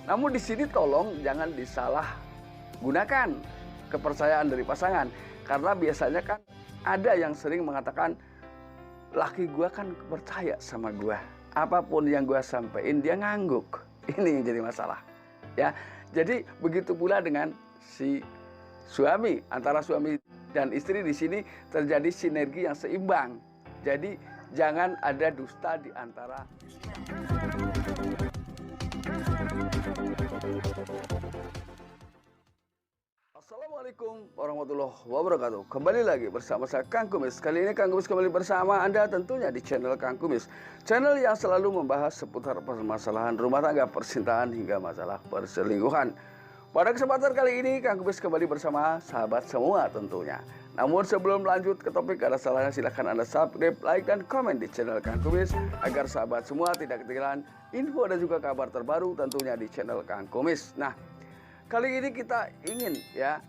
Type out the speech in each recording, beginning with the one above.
Namun di sini tolong jangan disalah gunakan kepercayaan dari pasangan. Karena biasanya kan ada yang sering mengatakan, laki gua kan percaya sama gua. Apapun yang gua sampaikan dia ngangguk. Ini yang jadi masalah. Ya. Jadi begitu pula dengan si suami, antara suami dan istri di sini terjadi sinergi yang seimbang. Jadi jangan ada dusta di antara. Assalamualaikum warahmatullahi wabarakatuh. Kembali lagi bersama saya Kang Kumis. Kali ini Kang Kumis kembali bersama Anda tentunya di channel Kang Kumis. Channel yang selalu membahas seputar permasalahan rumah tangga, percintaan hingga masalah perselingkuhan. Pada kesempatan kali ini Kang Kumis kembali bersama sahabat semua tentunya. Namun sebelum lanjut ke topik, ada salahnya silahkan Anda subscribe, like, dan komen di channel Kang Kumis agar sahabat semua tidak ketinggalan info dan juga kabar terbaru tentunya di channel Kang Kumis. Nah, kali ini kita ingin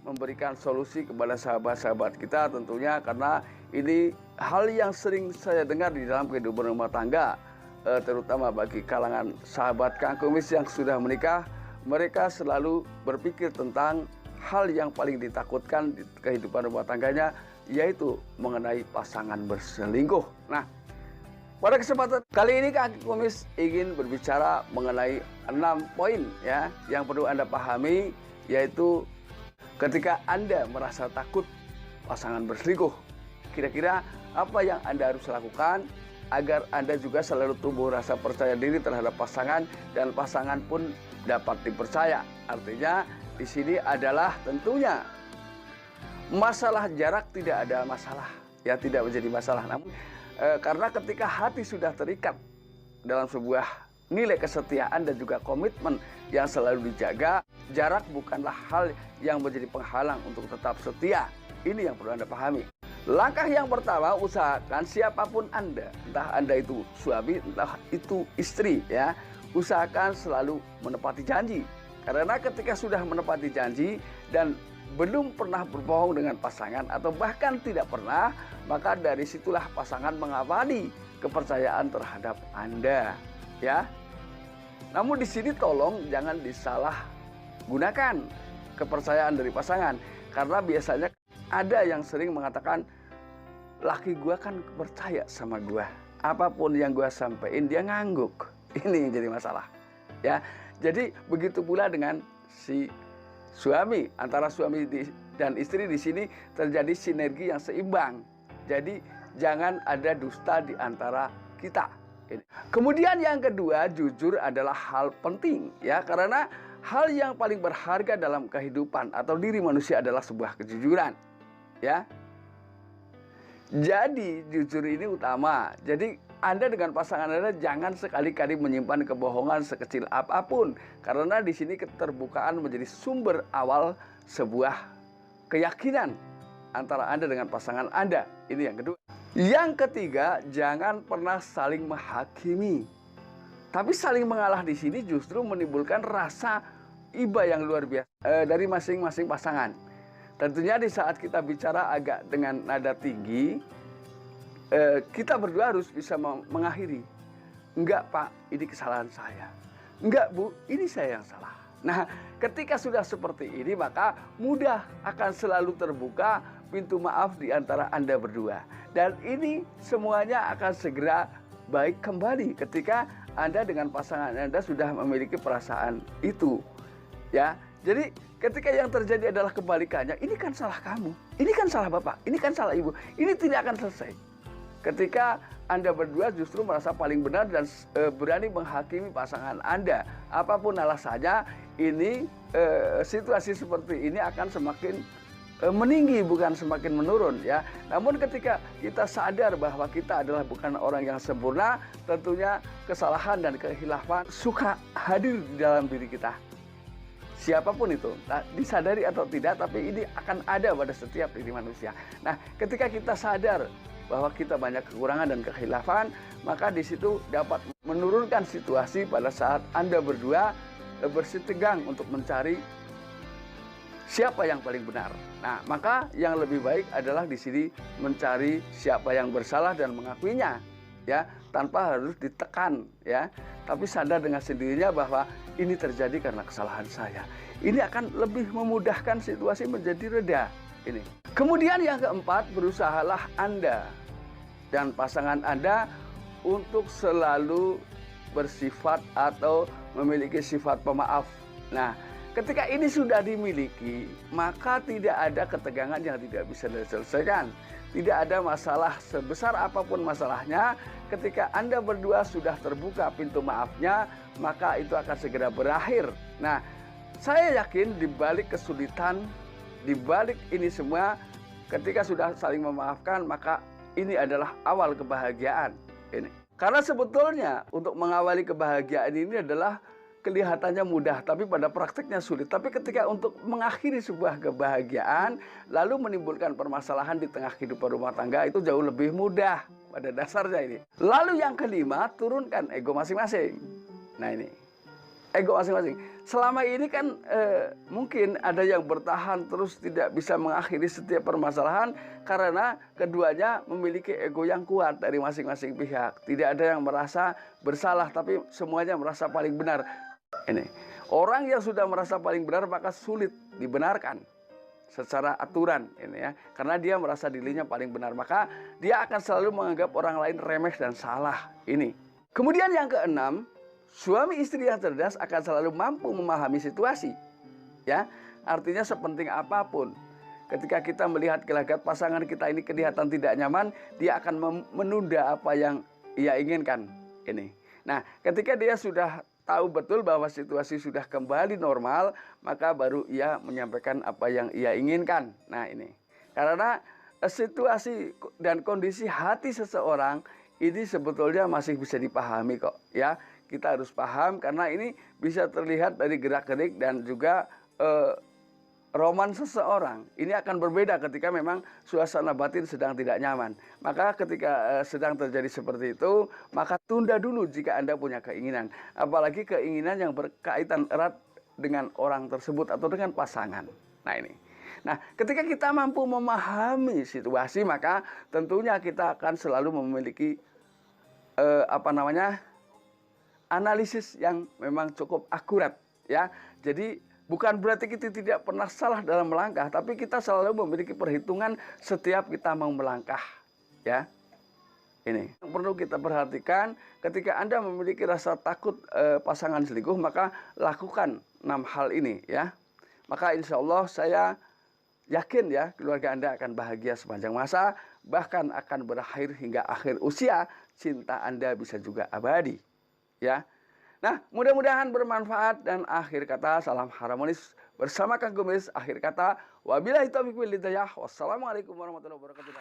memberikan solusi kepada sahabat-sahabat kita tentunya, karena ini hal yang sering saya dengar di dalam kehidupan rumah tangga, terutama bagi kalangan sahabat Kang Kumis yang sudah menikah. Mereka selalu berpikir tentang hal yang paling ditakutkan di kehidupan rumah tangganya, yaitu mengenai pasangan berselingkuh. Nah, pada kesempatan kali ini Kang Kumis ingin berbicara mengenai 6 poin yang perlu Anda pahami, yaitu ketika Anda merasa takut pasangan berselingkuh, kira-kira apa yang Anda harus lakukan agar Anda juga selalu tumbuh rasa percaya diri terhadap pasangan dan pasangan pun dapat dipercaya. Artinya di sini adalah tentunya masalah jarak tidak ada masalah, tidak menjadi masalah. Namun karena ketika hati sudah terikat dalam sebuah nilai kesetiaan dan juga komitmen yang selalu dijaga, jarak bukanlah hal yang menjadi penghalang untuk tetap setia. Ini yang perlu Anda pahami. Langkah yang pertama, usahakan siapapun Anda, entah Anda itu suami, entah itu istri, usahakan selalu menepati janji. Karena ketika sudah menepati janji dan belum pernah berbohong dengan pasangan atau bahkan tidak pernah, maka dari situlah pasangan mengabadi kepercayaan terhadap Anda, Namun di sini tolong jangan disalah gunakan kepercayaan dari pasangan, karena biasanya ada yang sering mengatakan, laki gua kan percaya sama gua. Apapun yang gua sampaikan dia ngangguk. Ini yang jadi masalah, Jadi begitu pula dengan si suami, antara suami dan istri di sini terjadi sinergi yang seimbang. Jadi jangan ada dusta di antara kita. Kemudian yang kedua, jujur adalah hal penting, karena hal yang paling berharga dalam kehidupan atau diri manusia adalah sebuah kejujuran, Jadi jujur ini utama. Jadi Anda dengan pasangan Anda jangan sekali-kali menyimpan kebohongan sekecil apapun, karena di sini keterbukaan menjadi sumber awal sebuah keyakinan antara Anda dengan pasangan Anda. Ini yang kedua. Yang ketiga, jangan pernah saling menghakimi. Tapi saling mengalah di sini justru menimbulkan rasa iba yang luar biasa dari masing-masing pasangan. Tentunya di saat kita bicara agak dengan nada tinggi, kita berdua harus bisa mengakhiri. Enggak Pak, ini kesalahan saya. Enggak Bu, ini saya yang salah. Nah, ketika sudah seperti ini, maka mudah akan selalu terbuka pintu maaf di antara Anda berdua. Dan ini semuanya akan segera baik kembali ketika Anda dengan pasangan Anda sudah memiliki perasaan itu, Jadi ketika yang terjadi adalah kebalikannya, ini kan salah kamu, ini kan salah Bapak, ini kan salah Ibu, ini tidak akan selesai. Ketika Anda berdua justru merasa paling benar dan berani menghakimi pasangan Anda, apapun alasannya, ini situasi seperti ini akan semakin meninggi, bukan semakin menurun, Namun ketika kita sadar bahwa kita adalah bukan orang yang sempurna, tentunya kesalahan dan kehilafan suka hadir di dalam diri kita. Siapapun itu, disadari atau tidak, tapi ini akan ada pada setiap diri manusia. Nah, ketika kita sadar bahwa kita banyak kekurangan dan kehilafan, maka di situ dapat menurunkan situasi pada saat Anda berdua bersitegang untuk mencari siapa yang paling benar. Nah, maka yang lebih baik adalah di sini mencari siapa yang bersalah dan mengakuinya, tanpa harus ditekan, tapi sadar dengan sendirinya bahwa ini terjadi karena kesalahan saya. Ini akan lebih memudahkan situasi menjadi reda. Ini. Kemudian yang keempat, berusahalah Anda dan pasangan Anda untuk selalu bersifat atau memiliki sifat pemaaf. Nah, ketika ini sudah dimiliki, maka tidak ada ketegangan yang tidak bisa diselesaikan. Tidak ada masalah sebesar apapun masalahnya. Ketika Anda berdua sudah terbuka pintu maafnya, maka itu akan segera berakhir. Nah, saya yakin di balik kesulitan, di balik ini semua, ketika sudah saling memaafkan, maka ini adalah awal kebahagiaan. Ini. Karena sebetulnya untuk mengawali kebahagiaan ini adalah kelihatannya mudah, tapi pada prakteknya sulit. Tapi ketika untuk mengakhiri sebuah kebahagiaan, lalu menimbulkan permasalahan di tengah kehidupan rumah tangga, itu jauh lebih mudah pada dasarnya ini. Lalu yang kelima, turunkan ego masing-masing. Nah ini, ego masing-masing. Selama ini kan mungkin ada yang bertahan terus tidak bisa mengakhiri setiap permasalahan karena keduanya memiliki ego yang kuat dari masing-masing pihak. Tidak ada yang merasa bersalah, tapi semuanya merasa paling benar. Ini orang yang sudah merasa paling benar maka sulit dibenarkan secara aturan ini ya, karena dia merasa dirinya paling benar, maka dia akan selalu menganggap orang lain remeh dan salah. Ini. Kemudian yang keenam, suami istri yang cerdas akan selalu mampu memahami situasi. Ya, artinya sepenting apapun, ketika kita melihat gelagat pasangan kita ini kelihatan tidak nyaman, dia akan menunda apa yang ia inginkan. Ini. Nah, ketika dia sudah tahu betul bahwa situasi sudah kembali normal, maka baru ia menyampaikan apa yang ia inginkan. Nah ini, karena situasi dan kondisi hati seseorang ini sebetulnya masih bisa dipahami kok. Ya, kita harus paham karena ini bisa terlihat dari gerak-gerik dan juga roman seseorang. Ini akan berbeda ketika memang suasana batin sedang tidak nyaman. Maka ketika sedang terjadi seperti itu, maka tunda dulu jika Anda punya keinginan. Apalagi keinginan yang berkaitan erat dengan orang tersebut atau dengan pasangan. Nah ini. Nah, ketika kita mampu memahami situasi, maka tentunya kita akan selalu memiliki analisis yang memang cukup akurat. Ya, jadi bukan berarti kita tidak pernah salah dalam melangkah, tapi kita selalu memiliki perhitungan setiap kita mau melangkah. Ya, ini yang perlu kita perhatikan. Ketika Anda memiliki rasa takut pasangan selingkuh, maka lakukan 6 hal ini. Ya, maka insya Allah saya yakin ya keluarga Anda akan bahagia sepanjang masa, bahkan akan berakhir hingga akhir usia. Cinta Anda bisa juga abadi. Ya. Nah, mudah-mudahan bermanfaat dan akhir kata salam harmonis bersama Kang Kumis. Akhir kata wabillahi taufiq wal hidayah. Wassalamualaikum warahmatullahi wabarakatuh.